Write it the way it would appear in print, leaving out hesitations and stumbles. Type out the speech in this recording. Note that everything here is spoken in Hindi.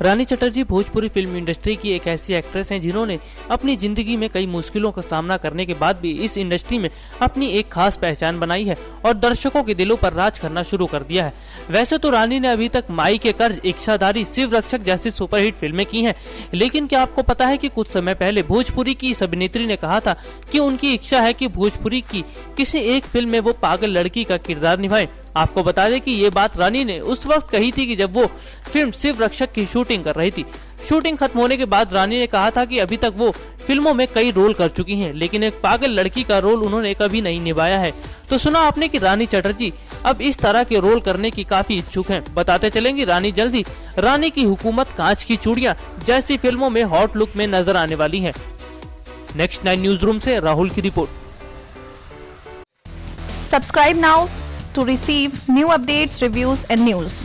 रानी चटर्जी भोजपुरी फिल्म इंडस्ट्री की एक ऐसी एक्ट्रेस हैं जिन्होंने अपनी जिंदगी में कई मुश्किलों का सामना करने के बाद भी इस इंडस्ट्री में अपनी एक खास पहचान बनाई है और दर्शकों के दिलों पर राज करना शुरू कर दिया है। वैसे तो रानी ने अभी तक माई के कर्ज, इच्छाधारी, शिव रक्षक जैसी सुपरहिट फिल्में की हैं, लेकिन क्या आपको पता है कि कुछ समय पहले भोजपुरी की इस अभिनेत्री ने कहा था कि उनकी इच्छा है कि भोजपुरी की किसी एक फिल्म में वो पागल लड़की का किरदार निभाए। आपको बता दें कि ये बात रानी ने उस वक्त कही थी कि जब वो फिल्म शिव रक्षक की शूटिंग कर रही थी। शूटिंग खत्म होने के बाद रानी ने कहा था कि अभी तक वो फिल्मों में कई रोल कर चुकी हैं, लेकिन एक पागल लड़की का रोल उन्होंने कभी नहीं निभाया है। तो सुना आपने कि रानी चटर्जी अब इस तरह के रोल करने की काफी इच्छुक हैं। बताते चलेंगे रानी जल्दी रानी की हुकूमत, कांच की चूड़ियां जैसी फिल्मों में हॉट लुक में नजर आने वाली है। नेक्स्ट 9 न्यूज रूम से राहुल की report. Subscribe now to receive new updates, reviews and news.